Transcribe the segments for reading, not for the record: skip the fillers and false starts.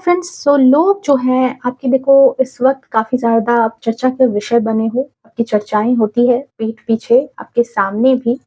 Friends, सो लोग जो हैं आपके देखो इस वक़्त काफ़ी ज़्यादा आप चर्चा के विषय बने हो, आपकी चर्चाएँ होती है पीठ पीछे, आपके सामने भी।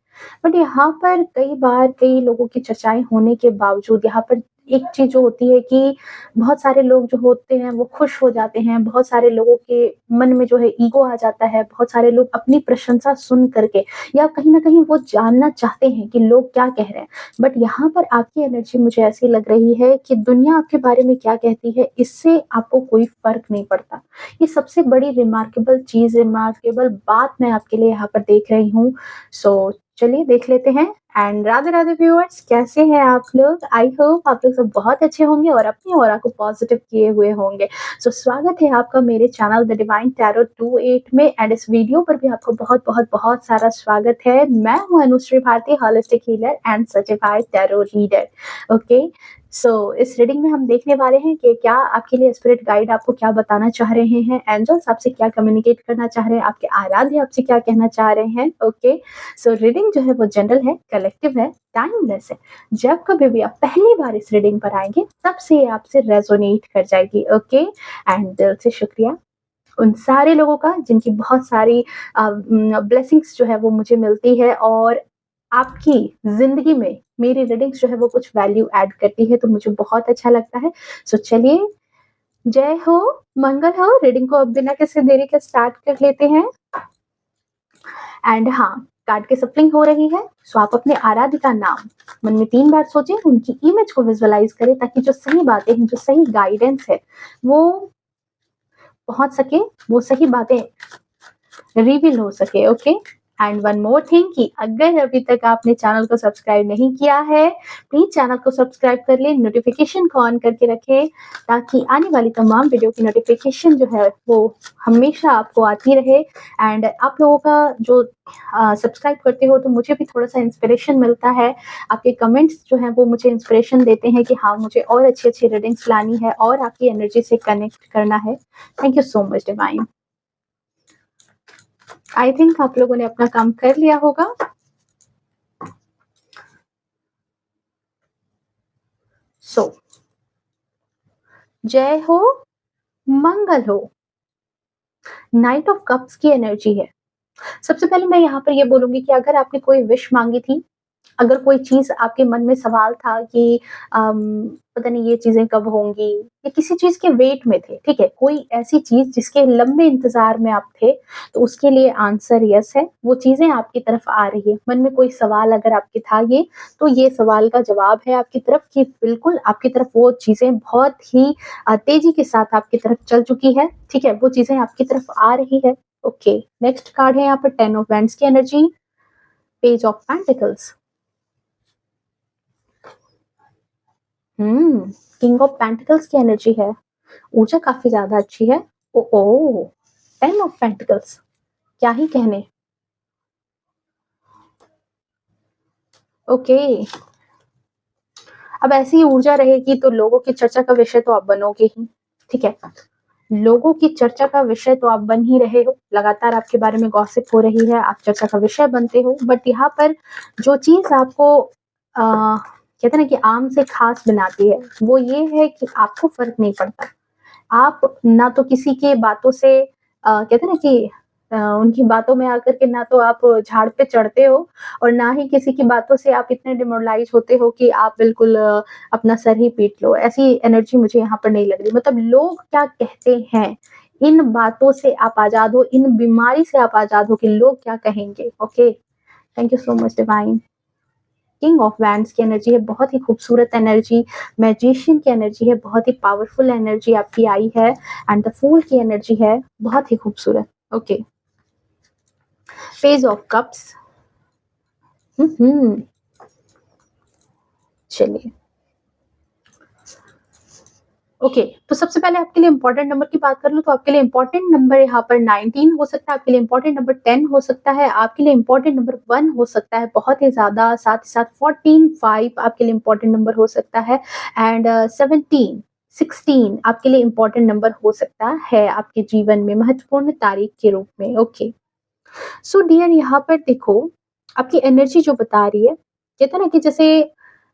बट यहाँ पर कई बार कई लोगों की चर्चाएँ होने के बावजूद यहाँ पर एक चीज़ जो होती है कि बहुत सारे लोग जो होते हैं वो खुश हो जाते हैं, बहुत सारे लोगों के मन में जो है ईगो आ जाता है, बहुत सारे लोग अपनी प्रशंसा सुन कर के या कहीं न कहीं वो जानना चाहते हैं कि लोग क्या कह रहे हैं। बट यहाँ पर आपकी एनर्जी मुझे ऐसी लग रही है कि दुनिया आपके बारे में क्या कहती है, इससे आपको कोई फ़र्क नहीं पड़ता। ये सबसे बड़ी रिमार्केबल चीज़, रिमार्केबल बात मैं आपके लिए यहाँ पर देख रही हूँ। सो चलिए देख लेते हैं। एंड राधे-राधे व्यूअर्स, कैसे हैं आप लोग? आई होप आप लोग सब बहुत अच्छे होंगे और अपनी ऑरा को पॉज़िटिव किए हुए होंगे। सो स्वागत है आपका मेरे चैनल द डिवाइन टैरो 28 में एंड इस वीडियो पर भी आपको बहुत सारा स्वागत है। मैं हूँ Anushree Bharti, holistic healer and certified tarot reader. Okay, so इस रीडिंग में हम देखने वाले हैं कि क्या आपके लिए स्पिरिट गाइड आपको क्या बताना चाह रहे हैं, एंजल्स आपसे क्या कम्युनिकेट करना चाह रहे हैं, आपके आराध्य आपसे क्या कहना चाह रहे हैं। ओके, सो रीडिंग जो है वो जनरल है, कलेक्टिव है, टाइमलेस है। जब कभी भी आप पहली बार इस रीडिंग पर आएंगे तब से ये आपसे रेजोनेट कर जाएगी। ओके, एंड दिल से शुक्रिया उन सारे लोगों का जिनकी बहुत सारी ब्लेसिंग्स जो है वो मुझे मिलती है और आपकी ज़िंदगी में मेरी रीडिंग्स जो है वो कुछ वैल्यू ऐड करती है, तो मुझे बहुत अच्छा लगता है। सो चलिए, जय हो, मंगल हो, रीडिंग को अब बिना किसी देरी के स्टार्ट कर लेते हैं। एंड हाँ, कार्ड की सप्लिंग हो रही है, सो आप अपने आराध्य का नाम मन में 3 बार सोचें, उनकी इमेज को विजुअलाइज़ करें ताकि जो सही बातें हैं, जो सही गाइडेंस है, वो पहुँच सके, वो सही बातें रिवील हो सके। Okay, and one more thing कि अगर अभी तक आपने चैनल को सब्सक्राइब नहीं किया है, प्लीज चैनल को सब्सक्राइब कर ले, नोटिफिकेशन को ऑन करके रखें ताकि आने वाली तमाम वीडियो की नोटिफिकेशन जो है वो हमेशा आपको आती रहे। एंड आप लोगों का जो सब्सक्राइब करते हो तो मुझे भी थोड़ा सा इंस्पिरेशन मिलता है। आपके कमेंट्स जो हैं वो मुझे इंस्पिरेशन देते हैं कि हाँ, मुझे और अच्छी अच्छी रीडिंग्स लानी है और आपकी एनर्जी से कनेक्ट करना है। Thank you so much divine. I think आप लोगों ने अपना काम कर लिया होगा। सो जय हो, मंगल हो। नाइट ऑफ कप्स की एनर्जी है। सबसे पहले मैं यहाँ पर ये बोलूंगी कि अगर आपने कोई विश मांगी थी, अगर कोई चीज़ आपके मन में सवाल था कि पता नहीं ये चीज़ें कब होंगी या किसी चीज़ के वेट में थे, ठीक है? कोई ऐसी चीज़ जिसके लंबे इंतज़ार में आप थे, तो उसके लिए आंसर यस है। वो चीज़ें आपकी तरफ आ रही है। मन में कोई सवाल अगर आपके था ये, तो ये सवाल का जवाब है आपकी तरफ कि बिल्कुल आपकी तरफ वो चीज़ें बहुत ही तेज़ी के साथ आपकी तरफ चल चुकी है, ठीक है? वो चीज़ें आपकी तरफ आ रही है। ओके, नेक्स्ट कार्ड है यहाँ पर 10 ऑफ वैंड्स की energy, page of pentacles. King of pentacles की एनर्जी है। ऊर्जा काफी ज्यादा अच्छी है। ओ ओ, 10 ऑफ पेंटिकल्स, क्या ही कहने। ओके, अब ऐसी ही ऊर्जा रहेगी तो लोगों की चर्चा का विषय तो आप बनोगे ही, ठीक है? लोगों की चर्चा का विषय तो आप बन ही रहे हो, लगातार आपके बारे में गॉसिप हो रही है, आप चर्चा का विषय बनते हो। बट यहाँ पर जो चीज आपको कहते हैं ना कि आम से खास बनाती है, वो ये है कि आपको फर्क नहीं पड़ता। आप ना तो किसी के बातों से कहते हैं ना कि उनकी बातों में आकर के ना तो आप झाड़ पे चढ़ते हो और ना ही किसी की बातों से आप इतने डिमोरलाइज़ होते हो कि आप बिल्कुल अपना सर ही पीट लो। ऐसी एनर्जी मुझे यहाँ पर नहीं लग रही। मतलब लोग क्या कहते हैं, इन बातों से आप आज़ाद हो, इन बीमारी से आप आज़ाद हो कि लोग क्या कहेंगे। Okay, thank you so much divine. King of wands की एनर्जी है, बहुत ही खूबसूरत एनर्जी। मैजिशियन की एनर्जी है, बहुत ही पावरफुल एनर्जी आपकी आई है। एंड द फूल की एनर्जी है, बहुत ही खूबसूरत। Okay, page of cups. चलिए, ओके, तो सबसे पहले आपके लिए इंपॉर्टेंट नंबर की बात कर लूं तो आपके लिए इंपॉर्टेंट नंबर यहाँ पर 19 हो सकता है, आपके लिए इंपॉर्टेंट नंबर 10 हो सकता है, आपके लिए इंपॉर्टेंट नंबर 1 हो सकता है, बहुत ही ज्यादा। साथ ही साथ 14, 5 आपके लिए इंपॉर्टेंट नंबर हो सकता है। एंड 17, 16 आपके लिए इंपॉर्टेंट नंबर हो सकता है आपके जीवन में महत्वपूर्ण तारीख के रूप में। ओके, सो डियर, यहाँ पर देखो आपकी एनर्जी जो बता रही है, कहते हैं ना कि जैसे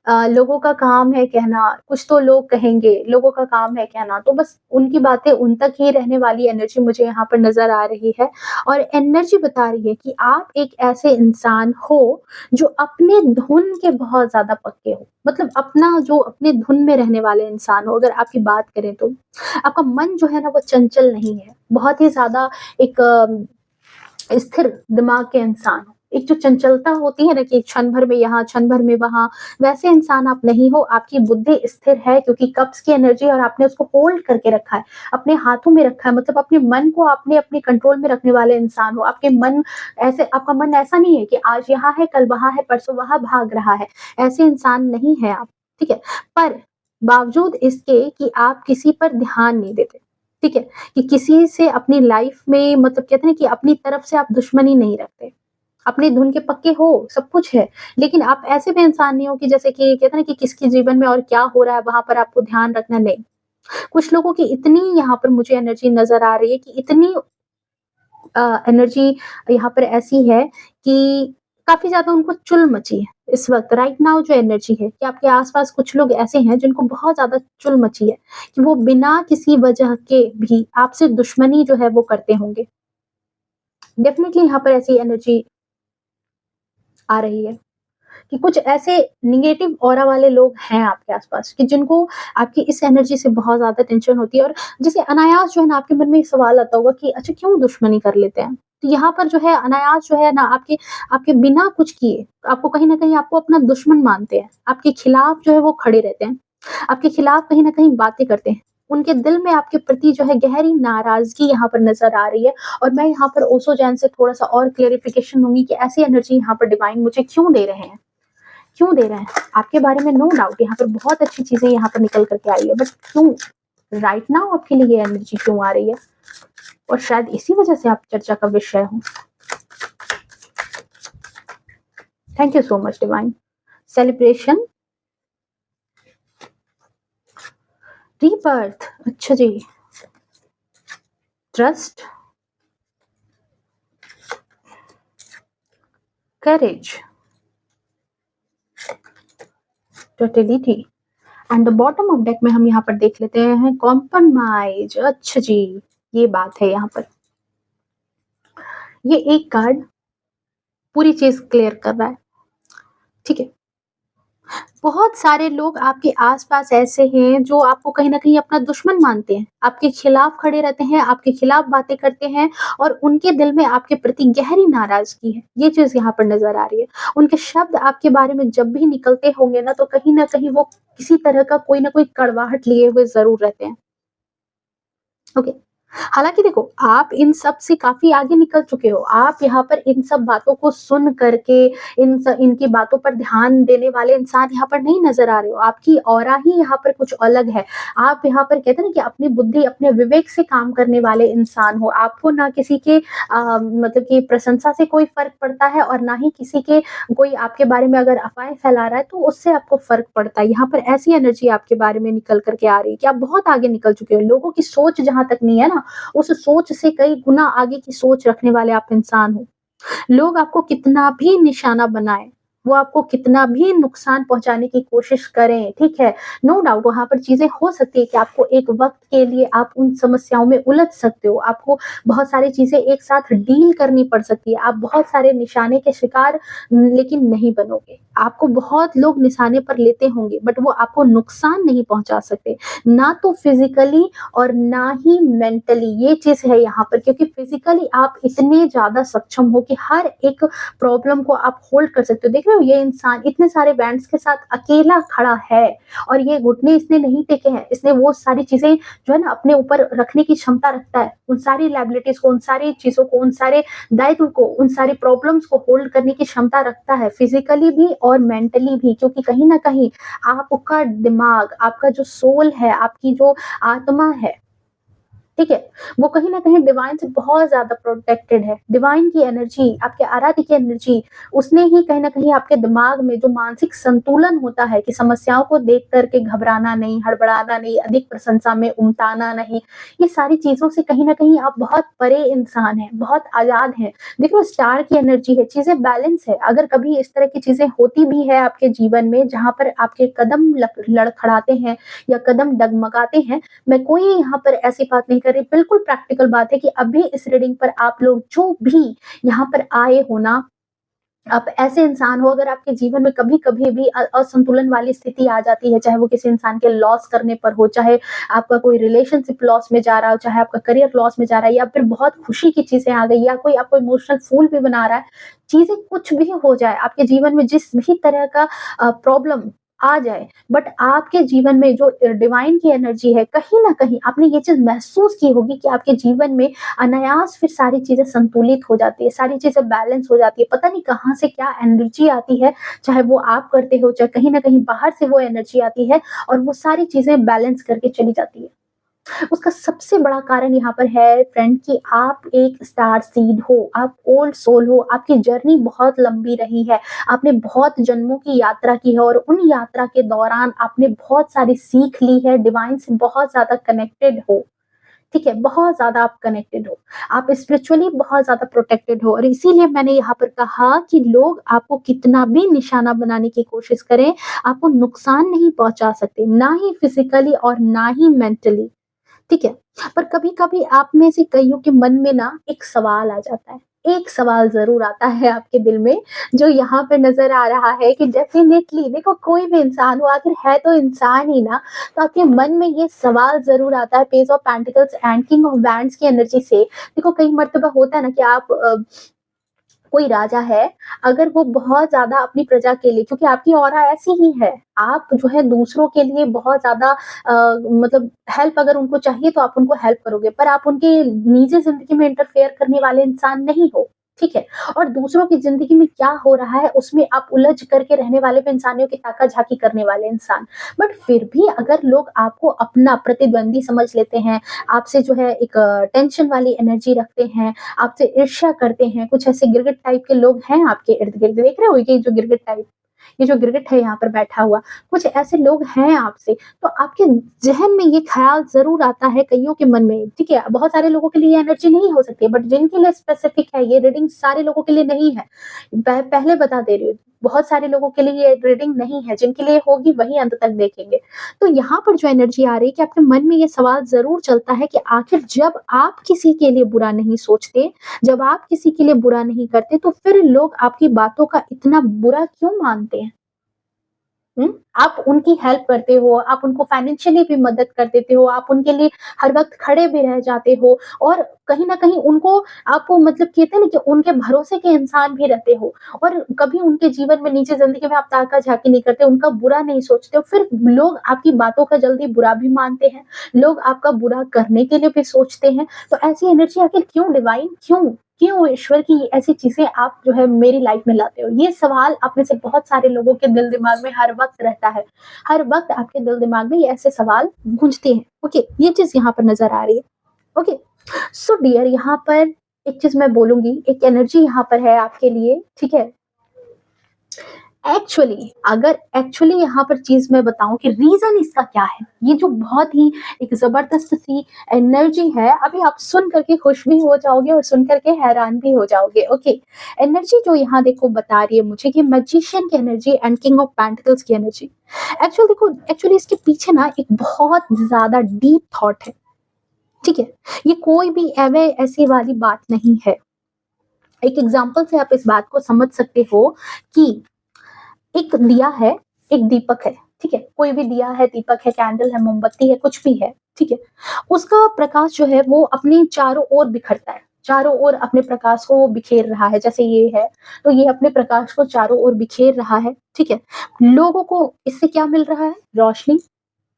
लोगों का काम है कहना, कुछ तो लोग कहेंगे, लोगों का काम है कहना, तो बस उनकी बातें उन तक ही रहने वाली एनर्जी मुझे यहाँ पर नज़र आ रही है। और एनर्जी बता रही है कि आप एक ऐसे इंसान हो जो अपने धुन के बहुत ज़्यादा पक्के हो। मतलब अपना जो अपने धुन में रहने वाले इंसान हो, अगर आपकी बात करें तो। आपका मन जो है ना वो चंचल नहीं है, बहुत ही ज़्यादा एक स्थिर दिमाग के इंसान हो। एक जो चंचलता होती है ना कि क्षण भर में यहाँ, क्षण भर में वहाँ, वैसे इंसान आप नहीं हो। आपकी बुद्धि स्थिर है क्योंकि कब्ज़ की एनर्जी और आपने उसको होल्ड करके रखा है, अपने हाथों में रखा है। मतलब अपने मन को आपने अपने कंट्रोल में रखने वाले इंसान हो। आपके मन ऐसे आपका मन ऐसा नहीं है कि आज यहाँ है, कल वहाँ है, परसों वहाँ भाग रहा है। ऐसे इंसान नहीं है आप, ठीक है? पर बावजूद इसके कि आप किसी पर ध्यान नहीं देते, ठीक है? कि किसी से अपनी लाइफ में मतलब कहते हैं कि अपनी तरफ से आप दुश्मनी नहीं रखते। अपनी धुन के पक्के हो, सब कुछ है, लेकिन आप ऐसे भी इंसान नहीं हो कि जैसे कि कहते हैं ना कि किसके जीवन में और क्या हो रहा है वहाँ पर आपको ध्यान रखना, नहीं। कुछ लोगों की इतनी यहाँ पर मुझे एनर्जी नज़र आ रही है कि इतनी एनर्जी यहाँ पर ऐसी है कि काफ़ी ज़्यादा उनको चुल मची है इस वक़्त राइट नाउ जो एनर्जी है कि आपके आस-पास कुछ लोग ऐसे हैं जिनको बहुत ज़्यादा चुल मची है कि वो बिना किसी वजह के भी आपसे दुश्मनी जो है वो करते होंगे। डेफ़िनिटली यहाँ पर ऐसी एनर्जी आ रही है कि कुछ ऐसे नेगेटिव ऑरा वाले लोग हैं आपके आस-पास कि जिनको आपकी इस एनर्जी से बहुत ज़्यादा टेंशन होती है और जैसे अनायास जो है ना आपके मन में एक सवाल आता होगा कि अच्छा क्यों दुश्मनी कर लेते हैं? तो यहाँ पर जो है अनायास जो है ना आपके आपके बिना कुछ किए आपको कहीं न कहीं आपको अपना दुश्मन मानते हैं। आपके खिलाफ जो है वो खड़े रहते हैं। आपके खिलाफ कहीं न कहीं बातें करते हैं। उनके दिल में आपके प्रति जो है गहरी नाराज़गी यहाँ पर नज़र आ रही है और मैं यहाँ पर ओशो जैन से थोड़ा-सा और क्लेरिफ़िकेशन लूँगी कि ऐसी एनर्जी यहाँ पर डिवाइन मुझे क्यों दे रहे हैं? क्यों दे रहे हैं? आपके बारे में नो डाउट यहाँ पर बहुत अच्छी चीज़ें यहाँ पर निकल कर के आई है, बट क्यों? राइट नाउ आपके लिए ये एनर्जी क्यों आ रही है? और शायद इसी वजह से आप चर्चा का विषय हो। Thank you so much divine. Celebration, rebirth, अच्छा जी, trust, courage, totality and the bottom of deck में हम यहाँ पर देख लेते हैं कॉम्प्रोमाइज़। अच्छा जी, ये बात है यहाँ पर। ये एक कार्ड पूरी चीज़ क्लियर कर रहा है, ठीक है? बहुत सारे लोग आपके आस-पास ऐसे हैं जो आपको कहीं न कहीं अपना दुश्मन मानते हैं, आपके खिलाफ खड़े रहते हैं, आपके खिलाफ बातें करते हैं और उनके दिल में आपके प्रति गहरी नाराज़गी है, ये चीज़ यहाँ पर नज़र आ रही है। उनके शब्द आपके बारे में जब भी निकलते होंगे ना, तो कहीं न कहीं वो किसी तरह का कोई न कोई कड़वाहट लिए हुए ज़रूर रहते हैं, ओके? हालाँकि देखो, आप इन सब से काफ़ी आगे निकल चुके हो। आप यहाँ पर इन सब बातों को सुन कर के इनकी बातों पर ध्यान देने वाले इंसान यहाँ पर नहीं नज़र आ रहे हो। आपकी ऑरा ही यहाँ पर कुछ अलग है। आप यहाँ पर कहते हैं ना कि अपनी बुद्धि, अपने विवेक से काम करने वाले इंसान हो। आपको ना किसी के मतलब कि प्रशंसा से कोई फ़र्क पड़ता है और ना ही किसी के कोई आपके बारे में अगर अफ़वाहें फैला रहा है तो उससे आपको फ़र्क पड़ता है। यहाँ पर ऐसी एनर्जी आपके बारे में निकल कर के आ रही है कि आप बहुत आगे निकल चुके हो। लोगों की सोच जहाँ तक नहीं है ना, उस सोच से कई गुना आगे की सोच रखने वाले आप इंसान हो। लोग आपको कितना भी निशाना बनाएँ, वो आपको कितना भी नुकसान पहुँचाने की कोशिश करें, ठीक है? नो डाउट वहाँ पर चीज़ें हो सकती है कि आपको एक वक़्त के लिए आप उन समस्याओं में उलझ सकते हो। आपको बहुत सारी चीज़ें एक साथ डील करनी पड़ सकती है। आप बहुत सारे निशाने के शिकार लेकिन नहीं बनोगे। आपको बहुत लोग निशाने पर लेते होंगे बट वो आपको नुकसान नहीं पहुँचा सकते, ना तो फिज़िकली और ना ही मेंटली। ये चीज़ है यहाँ पर क्योंकि फिज़िकली आप इतने ज़्यादा सक्षम हो कि हर एक प्रॉब्लम को आप होल्ड कर सकते हो। देख रहे हो ये इंसान इतने सारे बैंड्स के साथ अकेला खड़ा है और ये घुटने इसने नहीं टेके हैं। इसने वो सारी चीज़ें जो है ना अपने ऊपर रखने की क्षमता रखता है। उन सारी लायबिलिटीज़ को, उन सारी चीज़ों को, उन सारे दायित्व को, उन सारी प्रॉब्लम्स को होल्ड करने की क्षमता रखता है फिज़िकली भी और मेंटली भी क्योंकि कहीं न कहीं आपका दिमाग, आपका जो सोल है, आपकी जो आत्मा है, ठीक है? वो कहीं न कहीं डिवाइन से बहुत ज़्यादा प्रोटेक्टेड है। डिवाइन की एनर्जी, आपके आराध्य की एनर्जी, उसने ही कहीं न कहीं आपके दिमाग में जो मानसिक संतुलन होता है कि समस्याओं को देख कर के घबराना नहीं, हड़बड़ाना नहीं, अधिक प्रशंसा में उमताना नहीं, ये सारी चीज़ों से कहीं न कहीं आप बहुत परे इंसान हैं, बहुत आज़ाद हैं। देखो स्टार की एनर्जी है, चीज़ें बैलेंस है। अगर कभी इस तरह की चीज़ें होती भी है आपके जीवन में जहाँ पर आपके कदम लड़खड़ाते हैं या कदम डगमगाते हैं, मैं कोई यहाँ पर ऐसी बात नहीं कर रही, बिल्कुल प्रैक्टिकल बात है कि अभी इस रीडिंग पर आप लोग जो भी यहाँ पर आए हो ना, आप ऐसे इंसान हो अगर आपके जीवन में कभी-कभी भी असंतुलन वाली स्थिति आ जाती है, चाहे वो किसी इंसान के लॉस करने पर हो, चाहे आपका कोई रिलेशनशिप लॉस में जा रहा हो, चाहे आपका करियर लॉस में जा रहा है या फिर बहुत खुशी की चीज़ें आ गई या कोई आपको इमोशनल फूल भी बना रहा है, चीज़ें कुछ भी हो जाए, आपके जीवन में जिस भी तरह का प्रॉब्लम आ जाए, बट आपके जीवन में जो डिवाइन की एनर्जी है, कहीं न कहीं आपने ये चीज़ महसूस की होगी कि आपके जीवन में अनायास फिर सारी चीज़ें संतुलित हो जाती है, सारी चीज़ें बैलेंस हो जाती है। पता नहीं कहाँ से क्या एनर्जी आती है, चाहे वो आप करते हो, चाहे कहीं न कहीं बाहर से वो एनर्जी आती है और वो सारी चीज़ें बैलेंस करके चली जाती है। उसका सबसे बड़ा कारण यहाँ पर है फ्रेंड कि आप एक स्टार सीड हो, आप ओल्ड सोल हो, आपकी जर्नी बहुत लंबी रही है, आपने बहुत जन्मों की यात्रा की है और उन यात्रा के दौरान आपने बहुत सारी सीख ली है, डिवाइन से बहुत ज़्यादा कनेक्टेड हो। ठीक है, बहुत ज़्यादा आप कनेक्टेड हो, आप स्पिरिचुअली बहुत ज़्यादा प्रोटेक्टेड हो और इसीलिए मैंने यहाँ पर कहा कि लोग आपको कितना भी निशाना बनाने की कोशिश करें, आपको नुकसान नहीं पहुँचा सकते, ना ही फिज़िकली और ना ही मेंटली। ठीक है? पर कभी-कभी आप में से कइयों के मन में ना एक सवाल आ जाता है। एक सवाल ज़रूर आता है आपके दिल में, जो यहाँ पे नज़र आ रहा है कि डेफ़िनेटली देखो कोई भी इंसान हो आखिर है तो इंसान ही ना, तो आपके मन में ये सवाल ज़रूर आता है page of pentacles and king of wands की एनर्जी से। देखो कई मर्तबा होता है ना कि आप कोई राजा है, अगर वो बहुत ज़्यादा अपनी प्रजा के लिए क्योंकि आपकी ऑरा ऐसी ही है, आप जो है दूसरों के लिए बहुत ज़्यादा मतलब हेल्प अगर उनको चाहिए तो आप उनको हेल्प करोगे, पर आप उनकी निजी ज़िंदगी में इंटरफेयर करने वाले इंसान नहीं हो, ठीक है? और दूसरों की ज़िंदगी में क्या हो रहा है, उसमें आप उलझ करके रहने वाले भी इंसानियों की ताका-झाकी करने वाले इंसान। बट फिर भी अगर लोग आपको अपना प्रतिद्वंदी समझ लेते हैं, आपसे जो है एक टेंशन वाली एनर्जी रखते हैं, आपसे ईर्ष्या करते हैं, कुछ ऐसे गिरगिट टाइप के लोग हैं आपके इर्द-गिर्द, देख रहे हो ये जो गिरगिट टाइप, ये जो गिरगिट है यहाँ पर बैठा हुआ, कुछ ऐसे लोग हैं आपसे, तो आपके ज़हन में ये ख़्याल ज़रूर आता है कइयों के मन में, ठीक है? बहुत सारे लोगों के लिए ये एनर्जी नहीं हो सकती है, बट जिनके लिए स्पेसिफिक है, ये रीडिंग सारे लोगों के लिए नहीं है। पहले बता दे रही हूँ, बहुत सारे लोगों के लिए ये रीडिंग नहीं है, जिनके लिए होगी वही अंत तक देखेंगे। तो यहाँ पर जो एनर्जी आ रही है कि आपके मन में ये सवाल ज़रूर चलता है कि आखिर जब आप किसी के लिए बुरा नहीं सोचते, जब आप किसी के लिए बुरा नहीं करते, तो फिर लोग आपकी बातों का इतना बुरा क्यों मानते हैं? हुँ? आप उनकी हेल्प करते हो, आप उनको फाइनेंशियली भी मदद कर देते हो, आप उनके लिए हर वक़्त खड़े भी रह जाते हो और कहीं न कहीं उनको आप मतलब कहते हैं ना कि उनके भरोसे के इंसान भी रहते हो और कभी उनके जीवन में निजी ज़िंदगी में आप ताका-झाकी नहीं करते, उनका बुरा नहीं सोचते हो, फिर लोग आपकी बातों का जल्दी बुरा भी मानते हैं, लोग आपका बुरा करने के लिए भी सोचते हैं, तो ऐसी एनर्जी आखिर क्यों डिवाइन क्यों? क्यों ईश्वर की ऐसी चीज़ें आप जो है मेरी लाइफ़ में लाते हो? ये सवाल आप में से बहुत सारे लोगों के दिल-दिमाग में हर वक़्त रहता है। हर वक़्त आपके दिल-दिमाग में ये ऐसे सवाल गूंजते हैं। ओके, ये चीज़ यहाँ पर नज़र आ रही है। ओके, सो डियर यहाँ पर एक चीज़ मैं बोलूँगी, एक एनर्जी यहाँ पर है आपके लिए, ठीक है? एक्चुअली यहाँ पर चीज़ मैं बताऊँ कि रीज़न इसका क्या है? ये जो बहुत ही एक ज़बरदस्त सी एनर्जी है, अभी आप सुन कर के खुश भी हो जाओगे और सुन कर के हैरान भी हो जाओगे, ओके। एनर्जी जो यहाँ देखो बता रही है मुझे कि मैजिशियन की energy and king of pentacles की एनर्जी। एक्चुअली इसके पीछे ना एक बहुत ज़्यादा डीप थॉट है, ठीक है? ये कोई भी एवे ऐसी वाली बात नहीं है। एक एग्ज़ाम्पल से आप इस बात को समझ सकते हो कि एक दिया है, एक दीपक है, ठीक है? कोई भी दिया है, दीपक है, कैंडल है, मोमबत्ती है, कुछ भी है, ठीक है? उसका प्रकाश जो है वो अपने चारों ओर बिखरता है, चारों ओर अपने प्रकाश को बिखेर रहा है, जैसे ये है, तो ये अपने प्रकाश को चारों ओर बिखेर रहा है, ठीक है? लोगों को इससे क्या मिल रहा है? रोशनी,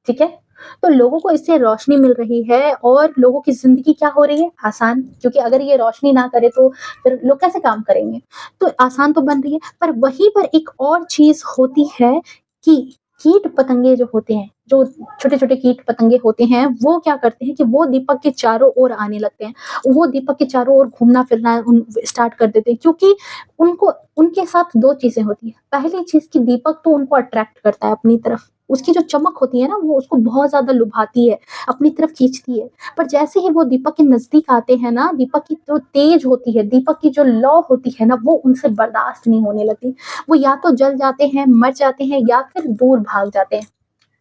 ठीक है? तो लोगों को इससे रोशनी मिल रही है और लोगों की ज़िंदगी क्या हो रही है? आसान, क्योंकि अगर ये रोशनी ना करे तो फिर लोग कैसे काम करेंगे? तो आसान तो बन रही है, पर वहीं पर एक और चीज़ होती है कि कीट-पतंगे जो होते हैं, जो छोटे-छोटे कीट-पतंगे होते हैं, वो क्या करते हैं कि वो दीपक के चारों ओर आने लगते हैं। वो दीपक के चारों ओर घूमना-फिरना उन स्टार्ट कर देते हैं, क्योंकि उनको उनके साथ 2 चीज़ें होती हैं। पहली चीज़ कि दीपक तो उनको अट्रैक्ट करता है अपनी तरफ, उसकी जो चमक होती है ना, वो उसको बहुत ज़्यादा लुभाती है, अपनी तरफ खींचती है। पर जैसे ही वो दीपक के नज़दीक आते हैं ना, दीपक की जो तेज होती है, दीपक की जो लौ होती है ना, वो उनसे बर्दाश्त नहीं होने लगती। वो या तो जल जाते हैं, मर जाते हैं या फिर दूर भाग जाते हैं।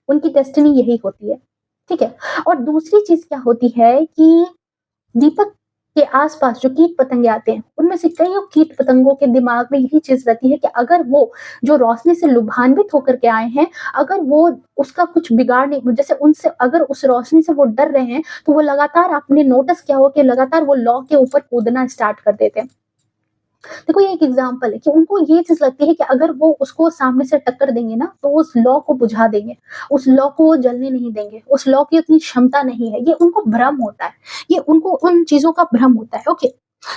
उनकी डेस्टिनी यही होती है, ठीक है? और दूसरी चीज़ क्या होती है कि दीपक के आस-पास जो कीट-पतंगे आते हैं, उनमें से कईयों कीट-पतंगों के दिमाग में यही चीज़ रहती है कि अगर वो जो रोशनी से लुभान्वित होकर के आए हैं, अगर वो उसका कुछ बिगाड़ नहीं, जैसे उनसे अगर उस रोशनी से वो डर रहे हैं, तो वो लगातार, आपने नोटिस किया होगा कि लगातार वो लौ के ऊपर कूदना स्टार्ट कर देते हैं। देखो, ये एक एग्जाम्पल है कि उनको ये चीज़ लगती है कि अगर वो उसको सामने से टक्कर देंगे ना, तो उस लौ को बुझा देंगे, उस लौ को वो जलने नहीं देंगे, उस लौ की उतनी क्षमता नहीं है, ये उनको भ्रम होता है, ये उनको उन चीज़ों का भ्रम होता है, ओके।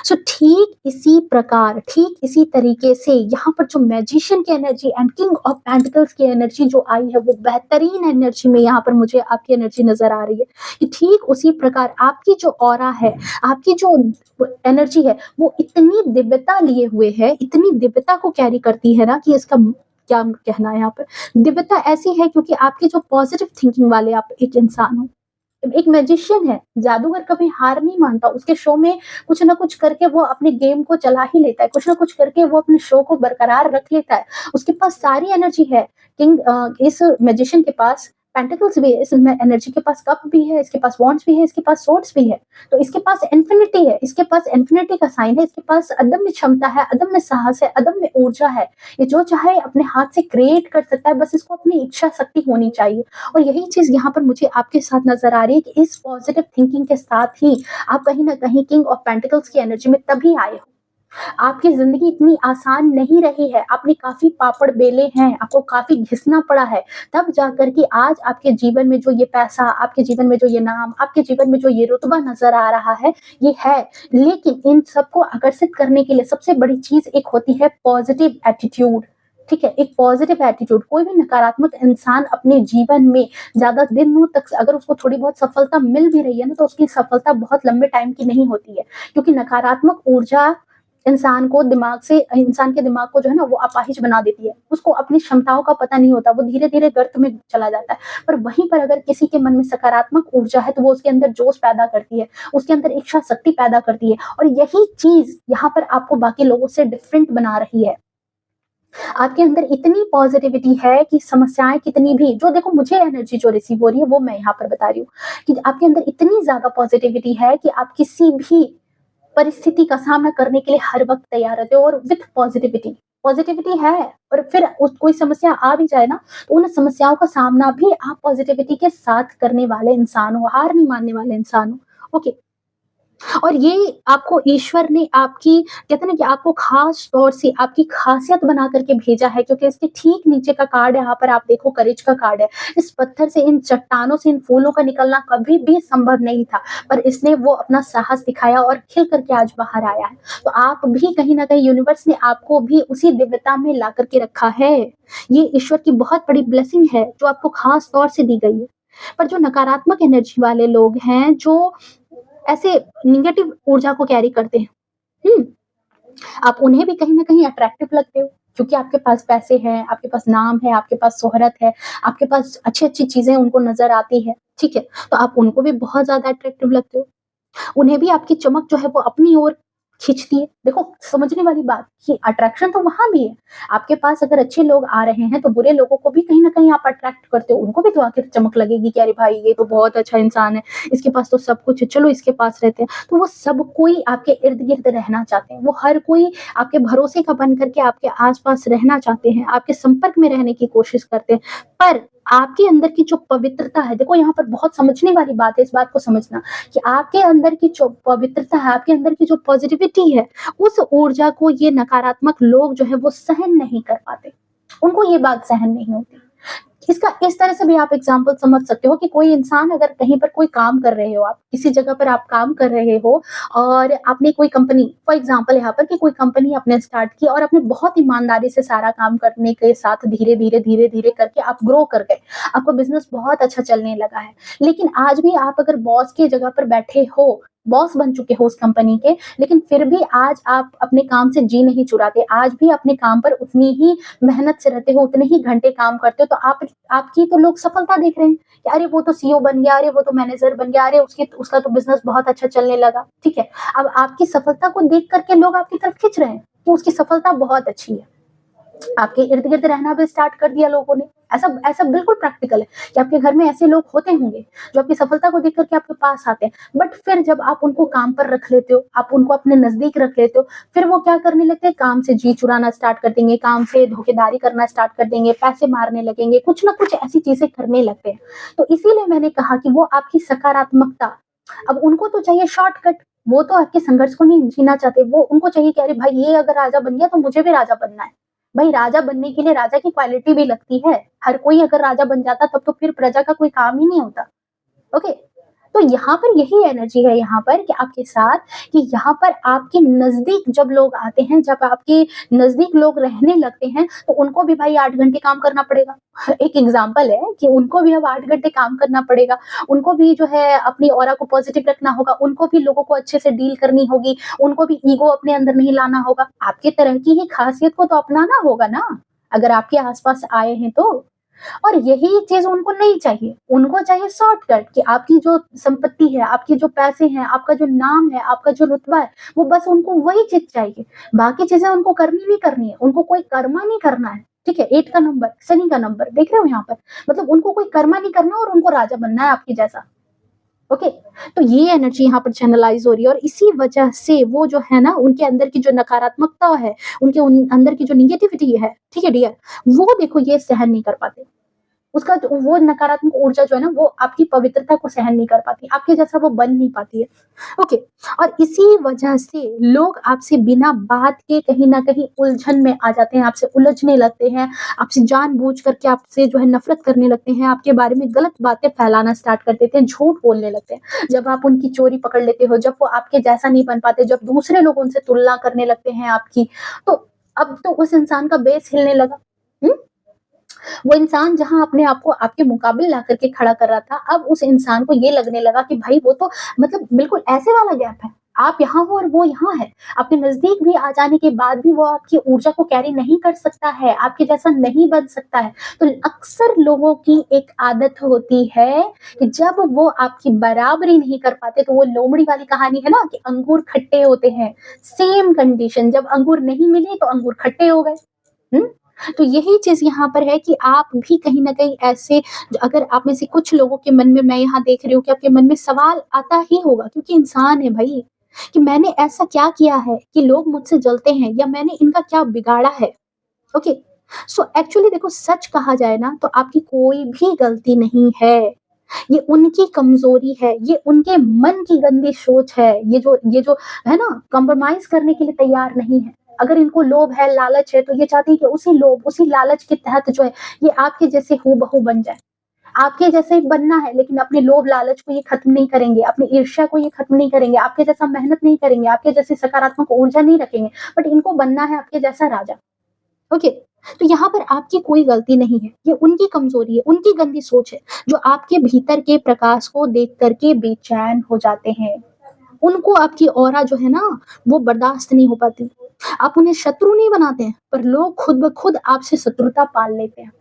सो ठीक इसी प्रकार, ठीक इसी तरीके से यहाँ पर जो मैजिशियन की energy and king of pentacles की एनर्जी जो आई है, वो बेहतरीन एनर्जी में यहाँ पर मुझे आपकी एनर्जी नज़र आ रही है, कि ठीक उसी प्रकार आपकी जो ऑरा है, आपकी जो एनर्जी है, वो इतनी दिव्यता लिए हुए है, इतनी दिव्यता को कैरी करती है ना, कि इसका क्या कहना है यहाँ पर। दिव्यता ऐसी है क्योंकि आपकी जो पॉजिटिव थिंकिंग वाले आप एक इंसान हो। एक मैजिशियन है, जादूगर कभी हार नहीं मानता, उसके शो में कुछ ना कुछ करके वो अपने गेम को चला ही लेता है, कुछ ना कुछ करके वो अपने शो को बरकरार रख लेता है। उसके पास सारी एनर्जी है। इस मैजिशियन के पास पेंटिकल्स भी है, इस एनर्जी के पास कप भी है, इसके पास वॉन्ड्स भी है, इसके पास सोर्ड्स भी है। तो इसके पास इन्फिनिटी है, इसके पास इन्फिनिटी का साइन है, इसके पास अदम्य क्षमता है, अदम्य साहस है, अदम्य ऊर्जा है। ये जो चाहे अपने हाथ से क्रिएट कर सकता है, बस इसको अपनी इच्छा शक्ति होनी चाहिए। और यही चीज़ यहाँ पर मुझे आपके साथ नज़र आ रही है कि इस पॉजिटिव थिंकिंग के साथ ही आप कहीं न कहीं किंग ऑफ पेंटिकल्स की एनर्जी में तभी आए हो। आपकी ज़िंदगी इतनी आसान नहीं रही है, आपने काफ़ी पापड़ बेले हैं, आपको काफ़ी घिसना पड़ा है, तब जाकर के आज आपके जीवन में जो ये पैसा, आपके जीवन में जो ये नाम, आपके जीवन में जो ये रुतबा नज़र आ रहा है, ये है। लेकिन इन सबको आकर्षित करने के लिए सबसे बड़ी चीज़ एक होती है पॉजिटिव एटीट्यूड, ठीक है? एक पॉजिटिव एटीट्यूड। कोई भी नकारात्मक इंसान अपने जीवन में ज़्यादा दिनों तक, अगर उसको थोड़ी बहुत सफलता मिल भी रही है ना, तो उसकी सफलता बहुत लंबे टाइम की नहीं होती है, क्योंकि नकारात्मक ऊर्जा इंसान के दिमाग को जो है ना, वो अपाहिज बना देती है। उसको अपनी क्षमताओं का पता नहीं होता, वो धीरे-धीरे गर्त में चला जाता है। पर वहीं पर अगर किसी के मन में सकारात्मक ऊर्जा है, तो वो उसके अंदर जोश पैदा करती है, उसके अंदर इच्छा शक्ति पैदा करती है, और यही चीज़ यहाँ पर आपको बाकी लोगों से डिफरेंट बना रही है। आपके अंदर इतनी पॉजिटिविटी है कि समस्याएँ कितनी भी, जो देखो मुझे एनर्जी जो रिसीव हो रही है, वो मैं यहाँ पर बता रही हूँ, कि आपके अंदर इतनी ज़्यादा पॉजिटिविटी है कि आप किसी भी परिस्थिति का सामना करने के लिए हर वक़्त तैयार रहते हो, और विथ पॉजिटिविटी। पॉजिटिविटी है, और फिर उस कोई समस्या आ भी जाए ना, तो उन समस्याओं का सामना भी आप पॉजिटिविटी के साथ करने वाले इंसान हो, हार नहीं मानने वाले इंसान हो। ओके। और ये आपको ईश्वर ने आपकी, कहते हैं ना, कि आपको खास तौर से आपकी खासियत बना करके भेजा है, क्योंकि इसके ठीक नीचे का कार्ड यहाँ पर आप देखो, करेज का कार्ड है। इस पत्थर से, इन चट्टानों से, इन फूलों का निकलना कभी भी संभव नहीं था, पर इसने वो अपना साहस दिखाया और खिल करके आज बाहर आया है। तो आप भी कहीं न कहीं, यूनिवर्स ने आपको भी उसी दिव्यता में ला करके रखा है। ये ईश्वर की बहुत बड़ी ब्लेसिंग है, जो आपको खास तौर से दी गई है। पर जो नकारात्मक एनर्जी वाले लोग हैं, जो ऐसे नेगेटिव ऊर्जा को कैरी करते हैं, हुँ, आप उन्हें भी कहीं न कहीं अट्रैक्टिव लगते हो, क्योंकि आपके पास पैसे हैं, आपके पास नाम है, आपके पास शोहरत है, आपके पास अच्छी-अच्छी चीज़ें उनको नज़र आती है, ठीक है? तो आप उनको भी बहुत ज़्यादा अट्रैक्टिव लगते हो। उन्हें भी आपकी चमक जो है वो अपनी ओर खींचती है। देखो, समझने वाली बात कि अट्रैक्शन तो वहाँ भी है। आपके पास अगर अच्छे लोग आ रहे हैं, तो बुरे लोगों को भी कहीं न कहीं आप अट्रैक्ट करते हो। उनको भी तो आखिर चमक लगेगी कि अरे भाई, ये तो बहुत अच्छा इंसान है, इसके पास तो सब कुछ है, चलो इसके पास रहते हैं। तो वो सब कोई आपके इर्द-गिर्द रहना चाहते हैं। वो हर कोई आपके भरोसे का बन करके आपके आस-पास रहना चाहते हैं, आपके संपर्क में रहने की कोशिश करते हैं। पर आपके अंदर की जो पवित्रता है, देखो यहाँ पर बहुत समझने वाली बात है, इस बात को समझना कि आपके अंदर की जो पवित्रता है, आपके अंदर की जो पॉजिटिविटी है, उस ऊर्जा को ये नकारात्मक लोग जो है वो सहन नहीं कर पाते। उनको ये बात सहन नहीं होती। इसका इस तरह से भी आप एग्जाम्पल समझ सकते हो कि कोई इंसान अगर कहीं पर कोई काम कर रहे हो, आप किसी जगह पर आप काम कर रहे हो और आपने कोई कंपनी, फॉर एग्जाम्पल यहाँ पर कि कोई कंपनी आपने स्टार्ट की और आपने बहुत ईमानदारी से सारा काम करने के साथ धीरे धीरे धीरे धीरे करके आप ग्रो कर गए, आपका बिजनेस बहुत अच्छा चलने लगा है। लेकिन आज भी आप अगर बॉस की जगह पर बैठे हो, बॉस बन चुके हो उस कंपनी के, लेकिन फिर भी आज आप अपने काम से जी नहीं चुराते, आज भी अपने काम पर उतनी ही मेहनत से रहते हो, उतने ही घंटे काम करते हो, तो आपकी तो लोग सफलता देख रहे हैं कि अरे वो तो सीईओ बन गया, अरे वो तो मैनेजर बन गया, अरे उसका तो बिज़नेस बहुत अच्छा चलने लगा, ठीक है? अब आपकी सफलता को देख कर के लोग आपकी तरफ खिंच रहे हैं कि उसकी सफलता बहुत अच्छी है। आपके इर्द-गिर्द रहना भी स्टार्ट कर दिया लोगों ने। ऐसा ऐसा बिल्कुल प्रैक्टिकल है कि आपके घर में ऐसे लोग होते होंगे, जो आपकी सफलता को देख कर के आपके पास आते हैं। बट फिर जब आप उनको काम पर रख लेते हो, आप उनको अपने नज़दीक रख लेते हो, फिर वो क्या करने लगते हैं, काम से जी चुराना स्टार्ट कर देंगे, काम से धोखेधारी करना स्टार्ट कर देंगे, पैसे मारने लगेंगे, कुछ ना कुछ ऐसी चीज़ें करने लगते हैं। तो इसीलिए मैंने कहा कि वो आपकी सकारात्मकता, अब उनको तो चाहिए शॉर्टकट, वो तो आपके संघर्ष को नहीं जीना चाहते, वो उनको चाहिए कि अरे भाई ये अगर राजा बन गया तो मुझे भी राजा बनना है। भाई राजा बनने के लिए राजा की क्वालिटी भी लगती है। हर कोई अगर राजा बन जाता तब तो फिर प्रजा का कोई काम ही नहीं होता। ओके, तो यहाँ पर यही एनर्जी है यहाँ पर कि आपके साथ, कि यहाँ पर आपके नजदीक जब लोग आते हैं, जब आपके नजदीक लोग रहने लगते हैं, तो उनको भी भाई 8 घंटे काम करना पड़ेगा। एक एग्जाम्पल है कि उनको भी अब 8 घंटे काम करना पड़ेगा, उनको भी जो है अपनी ऑरा को पॉजिटिव रखना होगा, उनको भी लोगों को अच्छे से डील करनी होगी, उनको भी ईगो अपने अंदर नहीं लाना होगा, आपके तरह की ही खासियत को तो अपनाना होगा ना, अगर आपके आसपास आए हैं तो। और यही चीज़ उनको नहीं चाहिए, उनको चाहिए शॉर्टकट कि आपकी जो संपत्ति है, आपके जो पैसे हैं, आपका जो नाम है, आपका जो रुतबा है, वो बस उनको वही चीज़ चाहिए। बाकी चीज़ें उनको करनी नहीं करनी है, उनको कोई कर्मा नहीं करना है, ठीक है? 8 का नंबर, शनि का नंबर, देख रहे हो यहाँ पर? मतलब उनको कोई कर्मा नहीं करना और उनको राजा बनना है आपके जैसा। ओके, तो ये एनर्जी यहाँ पर चैनलाइज़ हो रही है और इसी वजह से वो जो है ना, उनके अंदर की जो नकारात्मकता है, उनके उन अंदर की जो नेगेटिविटी है, ठीक है डियर? वो देखो ये सहन नहीं कर पाते। उसका जो वो नकारात्मक ऊर्जा जो है ना, वो आपकी पवित्रता को सहन नहीं कर पाती, आपके जैसा वो बन नहीं पाती है। ओके, और इसी वजह से लोग आपसे बिना बात के कहीं न कहीं उलझन में आ जाते हैं, आपसे उलझने लगते हैं, आपसे जानबूझ करके आपसे जो है नफ़रत करने लगते हैं, आपके बारे में गलत बातें फैलाना स्टार्ट कर देते हैं, झूठ बोलने लगते हैं। जब आप उनकी चोरी पकड़ लेते हो, जब वो आपके जैसा नहीं बन पाते, जब दूसरे लोग उनसे तुलना करने लगते हैं आपकी, तो अब तो उस इंसान का बेस हिलने लगा। हुँ? वो इंसान जहाँ अपने आप को आपके मुकाबले ला करके खड़ा कर रहा था, अब उस इंसान को ये लगने लगा कि भाई वो तो मतलब बिल्कुल ऐसे वाला गैप है। आप यहाँ हो और वो यहाँ है। आपके नज़दीक भी आ जाने के बाद भी वो आपकी ऊर्जा को कैरी नहीं कर सकता है, आपके जैसा नहीं बन सकता है। तो अक्सर लोगों की एक आदत होती है कि जब वो आपकी बराबरी नहीं कर पाते, तो वो लोमड़ी वाली कहानी है ना कि अंगूर खट्टे होते हैं, सेम कंडीशन, जब अंगूर नहीं मिले तो अंगूर खट्टे हो गए। हुँ? तो यही चीज़ यहाँ पर है कि आप भी कहीं न कहीं ऐसे, अगर आप में से कुछ लोगों के मन में, मैं यहाँ देख रही हूँ कि आपके मन में सवाल आता ही होगा क्योंकि इंसान है भई, कि मैंने ऐसा क्या किया है कि लोग मुझसे जलते हैं या मैंने इनका क्या बिगाड़ा है? ओके। सो एक्चुअली देखो, सच कहा जाए ना तो आपकी कोई भी गलती नहीं है। ये उनकी कमज़ोरी है, ये उनके मन की गंदी सोच है, ये जो है ना, कॉम्प्रोमाइज़ करने के लिए तैयार नहीं है। अगर इनको लोभ है, लालच है, तो ये चाहती है कि उसी लोभ, उसी लालच के तहत जो है, ये आपके जैसे हूबहू बन जाए। आपके जैसे बनना है, लेकिन अपने लोभ लालच को ये खत्म नहीं करेंगे, अपनी ईर्ष्या को ये खत्म नहीं करेंगे, आपके जैसा मेहनत नहीं करेंगे, आपके जैसी सकारात्मक ऊर्जा नहीं रखेंगे, बट इनको बनना है आपके जैसा राजा। ओके, तो यहाँ पर आपकी कोई गलती नहीं है, ये उनकी कमजोरी है, उनकी गंदी सोच है, जो आपके भीतर के प्रकाश को देख करके बेचैन हो जाते हैं। उनको आपकी ऑरा जो है ना, वो बर्दाश्त नहीं हो पाती। आप उन्हें शत्रु नहीं बनाते हैं, पर लोग खुद ब खुद आपसे शत्रुता पाल लेते हैं।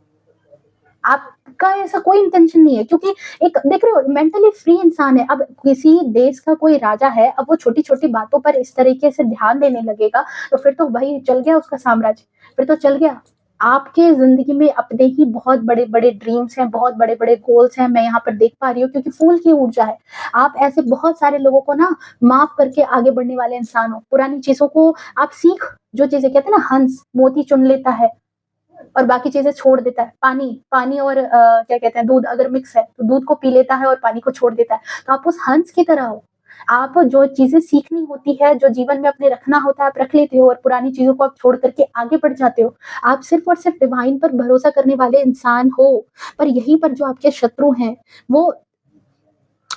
आपका ऐसा कोई इंटेंशन नहीं है, क्योंकि एक देख रहे हो मेंटली फ्री इंसान है। अब किसी देश का कोई राजा है, अब वो छोटी-छोटी बातों पर इस तरीके से ध्यान देने लगेगा, तो फिर तो भाई चल गया उसका साम्राज्य, फिर तो चल गया। आपके ज़िंदगी में अपने ही बहुत बड़े-बड़े ड्रीम्स हैं, बहुत बड़े-बड़े गोल्स हैं, मैं यहाँ पर देख पा रही हूँ क्योंकि फूल की ऊर्जा है। आप ऐसे बहुत सारे लोगों को ना माफ़ करके आगे बढ़ने वाले इंसान हो। पुरानी चीज़ों को आप सीख, जो चीज़ें कहते हैं ना, हंस मोती चुन लेता है और बाकी चीज़ें छोड़ देता है। पानी पानी और क्या कहते हैं, दूध अगर मिक्स है, तो दूध को पी लेता है और पानी को छोड़ देता है। तो आप उस हंस की तरह हो, आप जो चीज़ें सीखनी होती है, जो जीवन में अपने रखना होता है, आप रख लेते हो और पुरानी चीज़ों को आप छोड़ कर के आगे बढ़ जाते हो। आप सिर्फ़ और सिर्फ़ डिवाइन पर भरोसा करने वाले इंसान हो, पर यहीं पर जो आपके शत्रु हैं, वो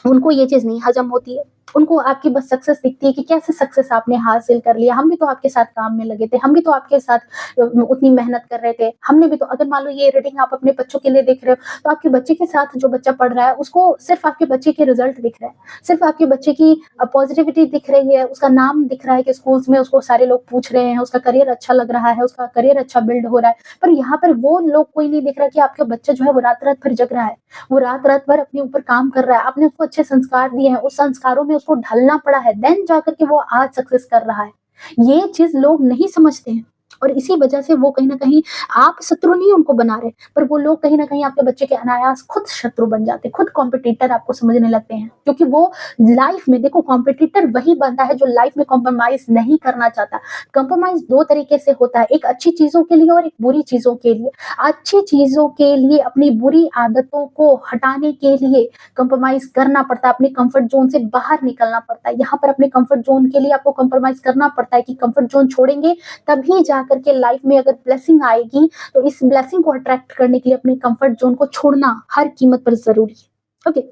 उनको ये चीज़ नहीं हज़म होती है। उनको आपकी बस सक्सेस दिखती है कि कैसे सक्सेस आपने हासिल कर लिया। हम भी तो आपके साथ काम में लगे थे, हम भी तो आपके साथ उतनी मेहनत कर रहे थे। हमने भी तो अगर मान लो ये रीडिंग आप अपने बच्चों के लिए देख रहे हो, तो आपके बच्चे के साथ जो बच्चा पढ़ रहा है, उसको सिर्फ़ आपके बच्चे के रिज़ल्ट दिख रहे हैं। सिर्फ़ आपके बच्चे की पॉज़िटिविटी दिख रही है, उसका नाम दिख रहा है कि स्कूल्स में उसको सारे लोग पूछ रहे हैं, उसका करियर अच्छा लग रहा है, उसका करियर अच्छा बिल्ड हो रहा है। पर यहाँ पर वो लोग कोई नहीं देख रहा कि आपका बच्चा जो है वो रात-रात भर जग रहा है। वो रात-रात भर अपने ऊपर काम कर रहा है, आपने उसको अच्छे संस्कार दिए हैं, उस संस्कारों में उसको ढलना पड़ा है, देन जाकर के वो आज सक्सेस कर रहा है। ये चीज़ लोग नहीं समझते हैं और इसी वजह से वो कहीं न कहीं आप शत्रु नहीं उनको बना रहे, पर वो लोग कहीं न कहीं आपके बच्चे के अनायास खुद शत्रु बन जाते हैं, खुद कॉम्पिटिटर आपको समझने लगते हैं। क्योंकि वो लाइफ़ में देखो कॉम्पिटिटर वही बनता है जो लाइफ़ में कॉम्प्रोमाइज़ नहीं करना चाहता। कॉम्प्रोमाइज़ 2 तरीके से होता है, एक अच्छी चीज़ों के लिए और एक बुरी चीज़ों के लिए। अच्छी चीज़ों के लिए अपनी बुरी आदतों को हटाने के लिए कॉम्प्रोमाइज़ करना पड़ता है, अपने कम्फर्ट ज़ोन से बाहर निकलना पड़ता है। यहाँ पर अपने कम्फर्ट ज़ोन के लिए आपको कॉम्प्रोमाइज़ करना पड़ता है कि कम्फर्ट ज़ोन छोड़ेंगे तभी जाकर के लाइफ में अगर ब्लेसिंग आएगी, तो इस ब्लेसिंग को अट्रैक्ट करने के लिए अपने कम्फर्ट ज़ोन को छोड़ना हर कीमत पर ज़रूरी है। ओके।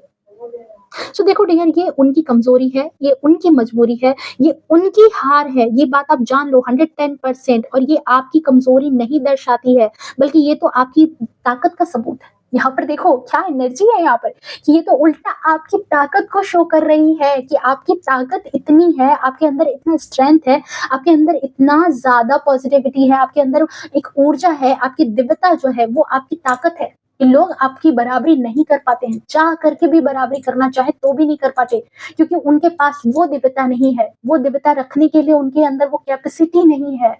सो देखो डियर, ये उनकी कमज़ोरी है, ये उनकी मजबूरी है, ये उनकी हार है, ये बात आप जान लो 110%। और ये आपकी कमज़ोरी नहीं दर्शाती है, बल्कि ये तो आपकी ताकत का सबूत है। यहाँ पर देखो क्या एनर्जी है यहाँ पर कि ये तो उल्टा आपकी ताकत को शो कर रही है कि आपकी ताकत इतनी है, आपके अंदर इतना स्ट्रेंथ है, आपके अंदर इतना ज़्यादा पॉजिटिविटी है, आपके अंदर एक ऊर्जा है, आपकी दिव्यता जो है वो आपकी ताकत है। कि लोग आपकी बराबरी नहीं कर पाते हैं, चाह करके भी बराबरी करना चाहे तो भी नहीं कर पाते, क्योंकि उनके पास वो दिव्यता नहीं है, वो दिव्यता रखने के लिए उनके अंदर वो कैपेसिटी नहीं है।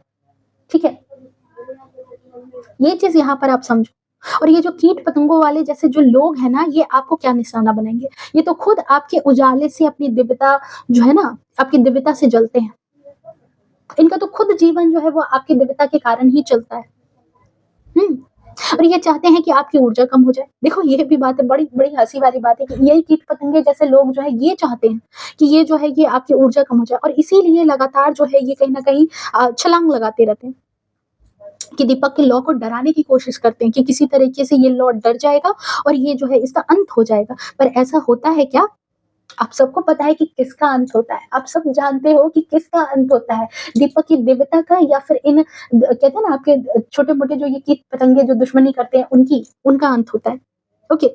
ठीक है? ये चीज़ यहाँ पर आप समझो। और ये जो कीट-पतंगों वाले जैसे जो लोग हैं ना, ये आपको क्या निशाना बनाएँगे? ये तो खुद आपके उजाले से अपनी दिव्यता जो है ना, आपकी दिव्यता से जलते हैं। इनका तो खुद जीवन जो है वो आपकी दिव्यता के कारण ही चलता है। हुँ। और ये चाहते हैं कि आपकी ऊर्जा कम हो जाए। देखो ये भी बात है, बड़ी हँसी वाली बात है कि यही कीट-पतंगे जैसे लोग जो है ये चाहते हैं कि ये जो है ये आपकी ऊर्जा कम हो जाए और इसीलिए लगातार जो है ये कहीं न कहीं छलांग लगाते रहते हैं कि दीपक के लॉ को डराने की कोशिश करते हैं कि किसी तरीके से ये लॉ डर जाएगा और ये जो है इसका अंत हो जाएगा। पर ऐसा होता है क्या? आप सबको पता है कि किसका अंत होता है। आप सब जानते हो कि किसका अंत होता है। दीपक की दिव्यता का या फिर इन कहते हैं ना आपके छोटे-मोटे जो ये कीट-पतंगे जो दुश्मनी करते हैं उनका अंत होता है। ओके।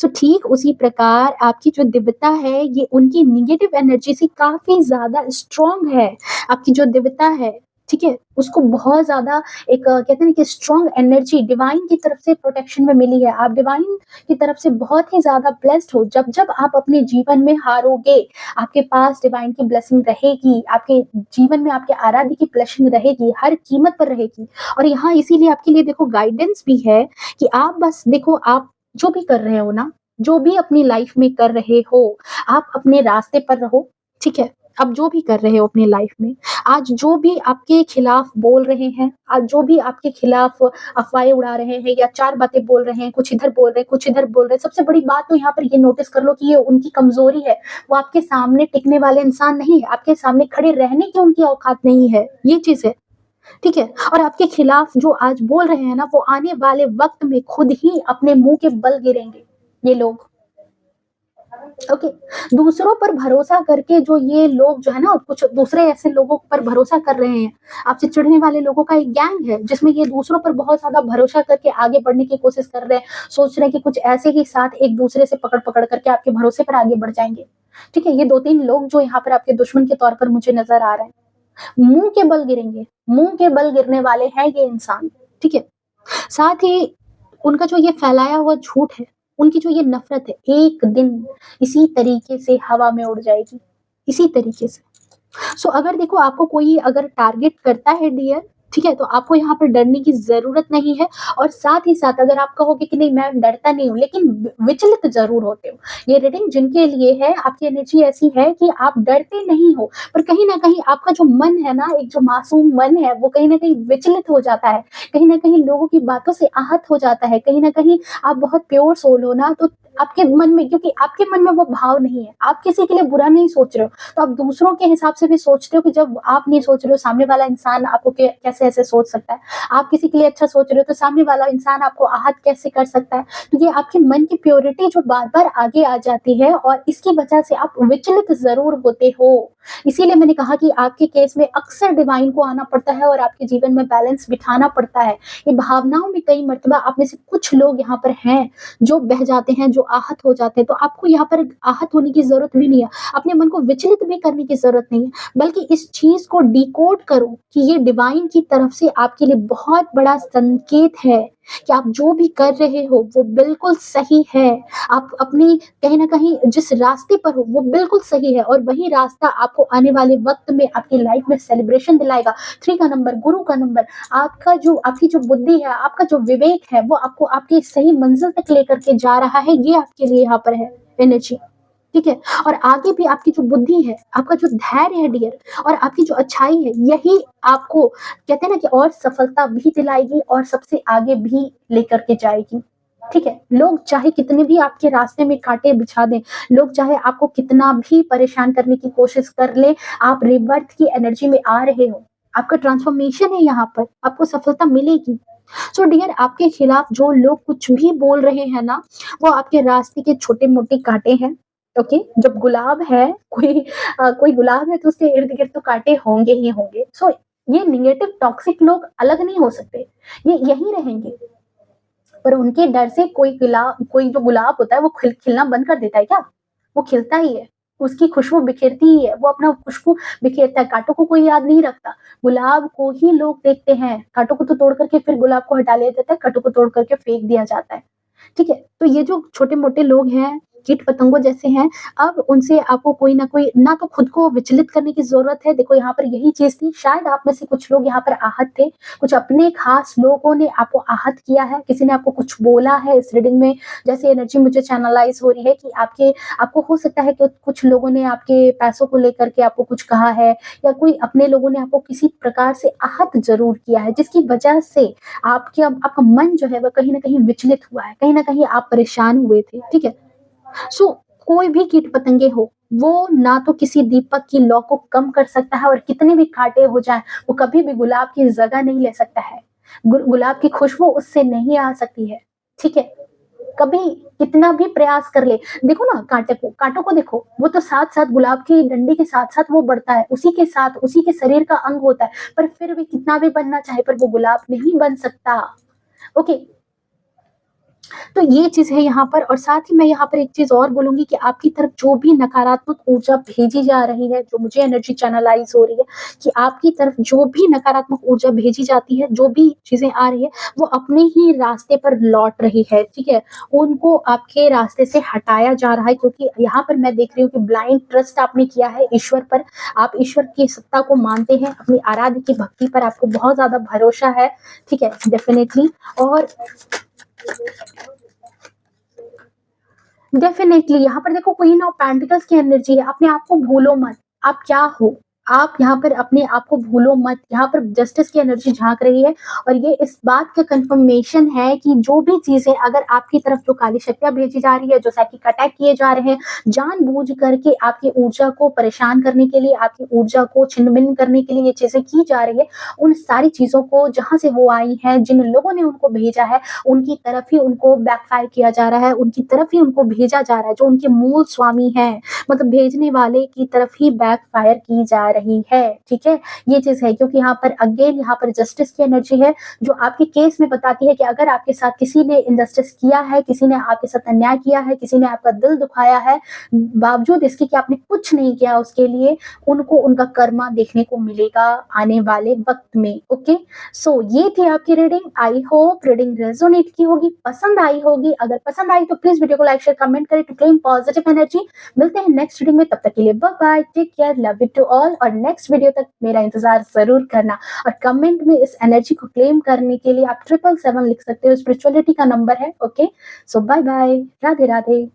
सो ठीक उसी प्रकार आपकी जो दिव्यता है ये उनकी नेगेटिव एनर्जी से काफ़ी ज़्यादा स्ट्रॉन्ग है। आपकी जो दिव्यता है, ठीक है? उसको बहुत ज़्यादा एक कहते हैं ना कि स्ट्रॉन्ग एनर्जी डिवाइन की तरफ से प्रोटेक्शन में मिली है। आप डिवाइन की तरफ से बहुत ही ज़्यादा ब्लेस्ड हो। जब-जब आप अपने जीवन में हारोगे, आपके पास डिवाइन की ब्लेसिंग रहेगी, आपके जीवन में आपके आराध्य की ब्लेसिंग रहेगी, हर कीमत पर रहेगी। और यहाँ इसीलिए आपके लिए देखो गाइडेंस भी है कि आप बस देखो आप जो भी कर रहे हो ना, जो भी अपनी लाइफ में कर रहे हो, आप अपने रास्ते पर रहो, ठीक है? आप जो भी कर रहे हो अपनी लाइफ में, आज जो भी आपके खिलाफ बोल रहे हैं, आज जो भी आपके खिलाफ अफ़वाहें उड़ा रहे हैं या 4 बातें बोल रहे हैं, कुछ इधर बोल रहे हैं, कुछ इधर बोल रहे हैं, सबसे बड़ी बात तो यहाँ पर ये नोटिस कर लो कि ये उनकी कमज़ोरी है। वो आपके सामने टिकने वाले इंसान नहीं है, आपके सामने खड़े रहने की उनकी औकात नहीं है, ये चीज़ है, ठीक है? और आपके खिलाफ जो आज बोल रहे हैं ना, वो आने वाले वक़्त में खुद ही अपने मुँह के बल गिरेंगे, ये लोग। ओके। दूसरों पर भरोसा करके जो ये लोग जो है ना कुछ दूसरे ऐसे लोगों पर भरोसा कर रहे हैं, आपसे चिढ़ने वाले लोगों का एक गैंग है जिसमें ये दूसरों पर बहुत ज़्यादा भरोसा करके आगे बढ़ने की कोशिश कर रहे हैं, सोच रहे हैं कि कुछ ऐसे ही साथ एक दूसरे से पकड़-पकड़ करके आपके भरोसे पर आगे बढ़ जाएँगे। ठीक है? ये 2-3 लोग जो यहाँ पर आपके दुश्मन के तौर पर मुझे नज़र आ रहे हैं। मुँह के बल गिरेंगे, मुँह के बल गिरने वाले हैं ये इंसान, ठीक है? साथ ही उनका जो ये फैलाया हुआ झूठ है, उनकी जो ये नफ़रत है, एक दिन इसी तरीके से हवा में उड़ जाएगी, इसी तरीके से। सो अगर देखो आपको कोई अगर टारगेट करता है डियर, ठीक है? तो आपको यहाँ पर डरने की ज़रूरत नहीं है और साथ ही साथ अगर आप कहोगे कि नहीं मैं डरता नहीं हूँ, लेकिन विचलित ज़रूर होते हो। ये रीडिंग जिनके लिए है, आपकी एनर्जी ऐसी है कि आप डरते नहीं हो, पर कहीं न कहीं आपका जो मन है ना, एक जो मासूम मन है, वो कहीं न कहीं विचलित हो जाता है। कहीं न कहीं लोगों की बातों से आहत हो जाता है, कहीं न कहीं आप बहुत प्योर सोल हो ना, तो आपके मन में, क्योंकि आपके मन में वो भाव नहीं है, आप किसी के लिए बुरा नहीं सोच रहे हो, तो आप दूसरों के हिसाब से भी सोचते हो कि जब आप नहीं सोच रहे हो, सामने वाला इंसान आपको कैसे ऐसे सोच सकता है। आप किसी के लिए अच्छा सोच रहे हो, तो सामने वाला इंसान आपको आहत कैसे कर सकता है। तो ये आपके मन की प्योरिटी जो बार-बार आगे आ जाती है, और इसकी वजह से आप विचलित ज़रूर होते हो। इसीलिए मैंने कहा कि आपके केस में अक्सर डिवाइन को आना पड़ता है और आपके जीवन में बैलेंस बिठाना पड़ता है। ये भावनाओं में कई मर्तबा आप में से कुछ लोग यहाँ पर हैं, जो बह जाते हैं, जो आहत हो जाते हैं, तो आपको यहाँ पर आहत होने की ज़रूरत भी नहीं है। अपने मन को विचलित भी करने की ज़रूरत नहीं है, बल्कि इस चीज़ को डिकोड करो कि ये डिवाइन की तरफ से आपके लिए बहुत बड़ा संकेत है कि आप जो भी कर रहे हो वो बिल्कुल सही है। आप अपनी कहीं न कहीं जिस रास्ते पर हो वो बिल्कुल सही है, और वही रास्ता आपको आने वाले वक़्त में आपकी लाइफ़ में सेलिब्रेशन दिलाएगा। 3 का नंबर, गुरु का नंबर, आपकी जो बुद्धि है, आपका जो विवेक है, वो आपको आपकी सही मंज़िल तक लेकर के जा रहा है, ये आपके लिए यहाँ पर है एनर्जी, ठीक है? और आगे भी आपकी जो बुद्धि है, आपका जो धैर्य है डियर, और आपकी जो अच्छाई है, यही आपको कहते हैं ना कि और सफलता भी दिलाएगी और सबसे आगे भी लेकर के जाएगी, ठीक है? लोग चाहे कितने भी आपके रास्ते में कांटे बिछा दें, लोग चाहे आपको कितना भी परेशान करने की कोशिश कर लें, आप रिबर्थ की एनर्जी में आ रहे हो। आपका ट्रांसफॉर्मेशन है यहाँ पर, आपको सफलता मिलेगी। सो डियर, आपके खिलाफ जो लोग कुछ भी बोल रहे हैं ना, वो आपके रास्ते के छोटे-मोटे कांटे हैं, ओके? जब गुलाब है, कोई गुलाब है तो उसके इर्द-गिर्द तो कांटे होंगे ही होंगे। सो ये नेगेटिव टॉक्सिक लोग अलग नहीं हो सकते, ये यहीं रहेंगे। पर उनके डर से कोई जो गुलाब होता है वो खिलना बंद कर देता है क्या? वो खिलता ही है, उसकी खुशबू बिखेरती ही है, वो अपना खुशबू बिखेरता है, काँटों को कोई याद नहीं रखता। गुलाब को ही लोग देखते हैं, काँटों को तो तोड़ कर के फिर गुलाब को हटा लिया जाता है, काँटों को तोड़ कर के फेंक दिया जाता है। ठीक है? तो ये जो छोटे-मोटे लोग हैं, कीट-पतंगों जैसे हैं, अब उनसे आपको कोई ना कोई, ना तो खुद को विचलित करने की ज़रूरत है। देखो यहाँ पर यही चीज़ थी, शायद आप में से कुछ लोग यहाँ पर आहत थे, कुछ अपने ख़ास लोगों ने आपको आहत किया है, किसी ने आपको कुछ बोला है इस रीडिंग में। जैसे एनर्जी मुझे चैनलाइज़ हो रही है कि आपको हो सकता है कि कुछ लोगों ने आपके पैसों को लेकर के आपको कुछ कहा है, या कोई अपने लोगों ने आपको किसी प्रकार से आहत ज़रूर किया है, जिसकी वजह से आपका मन जो है वो कहीं न कहीं विचलित हुआ है, कहीं न कहीं आप परेशान हुए थे, ठीक है? सो कोई भी कीट-पतंगे हो, वो ना तो किसी दीपक की लौ को कम कर सकता है, और कितने भी काँटे हो जाएँ, वो कभी भी गुलाब की जगह नहीं ले सकता है। गुलाब की खुशबू उससे नहीं आ सकती है, ठीक है? कभी कितना भी प्रयास कर ले, देखो ना काँटों को देखो, वो तो साथ-साथ गुलाब की डंडी के साथ-साथ वो बढ़ता है, उसी के साथ, उसी के शरीर का अंग होता है, पर फिर भी कितना भी बनना चाहे, पर वो गुलाब नहीं बन सकता, ओके? तो ये चीज़ है यहाँ पर, और साथ ही मैं यहाँ पर एक चीज़ और बोलूँगी कि आपकी तरफ जो भी नकारात्मक ऊर्जा भेजी जा रही है, जो मुझे एनर्जी चैनलाइज़ हो रही है, कि आपकी तरफ जो भी नकारात्मक ऊर्जा भेजी जाती है, जो भी चीज़ें आ रही है, वो अपने ही रास्ते पर लौट रही है, ठीक है? उनको आपके रास्ते से हटाया जा रहा है, क्योंकि यहाँ पर मैं देख रही हूँ कि ब्लाइंड ट्रस्ट आपने किया है ईश्वर पर, आप ईश्वर की सत्ता को मानते हैं, अपनी आराध्य की भक्ति पर आपको बहुत ज़्यादा भरोसा है, ठीक है? डेफ़िनेटली। और डेफ़िनेटली यहाँ पर देखो, क्वीन ऑफ पेंटिकल्स की एनर्जी है, अपने आप को भूलो मत, आप क्या हो? आप यहाँ पर अपने आप को भूलो मत, यहाँ पर जस्टिस की एनर्जी झाँक रही है, और ये इस बात का कन्फर्मेशन है कि जो भी चीज़ें अगर आपकी तरफ जो काली शक्तियाँ भेजी जा रही है, जो साइकिक अटैक किए जा रहे हैं, जानबूझ करके आपकी ऊर्जा को परेशान करने के लिए, आपकी ऊर्जा को छिन्न-भिन्न करने के लिए ये चीज़ें की जा रही है, उन सारी चीज़ों को जहाँ से वो आई हैं, जिन लोगों ने उनको भेजा है, उनकी तरफ ही उनको बैकफ़ायर किया जा रहा है, उनकी तरफ ही उनको भेजा जा रहा है, जो उनके मूल स्वामी हैं, मतलब भेजने वाले की तरफ ही बैकफ़ायर की जा रही है, ठीक है? ये चीज़ है, क्योंकि यहाँ पर अगेन यहाँ पर जस्टिस की एनर्जी है, जो आपके केस में बताती है कि अगर आपके साथ किसी ने इनजस्टिस किया है, किसी ने आपके साथ अन्याय किया है, किसी ने आपका दिल दुखाया है, बावजूद इसके कि आपने कुछ नहीं किया उसके लिए, उनको उनका कर्मा देखने को मिलेगा आने वाले वक़्त में, ओके? सो ये थी आपकी reading. I hope reading resonate की होगी, पसंद आई होगी। अगर पसंद आई तो प्लीज वीडियो को लाइक शेयर कमेंट करें टू क्लेम पॉजिटिव एनर्जी। मिलते हैं नेक्स्ट रीडिंग में, तब तक के लिए bye bye, take care, love you to all. और नेक्स्ट वीडियो तक मेरा इंतजार जरूर करना, और कमेंट में इस एनर्जी को क्लेम करने के लिए आप 777 लिख सकते हो, स्पिरिचुअलिटी का नंबर है, ओके? सो बाय बाय, राधे राधे।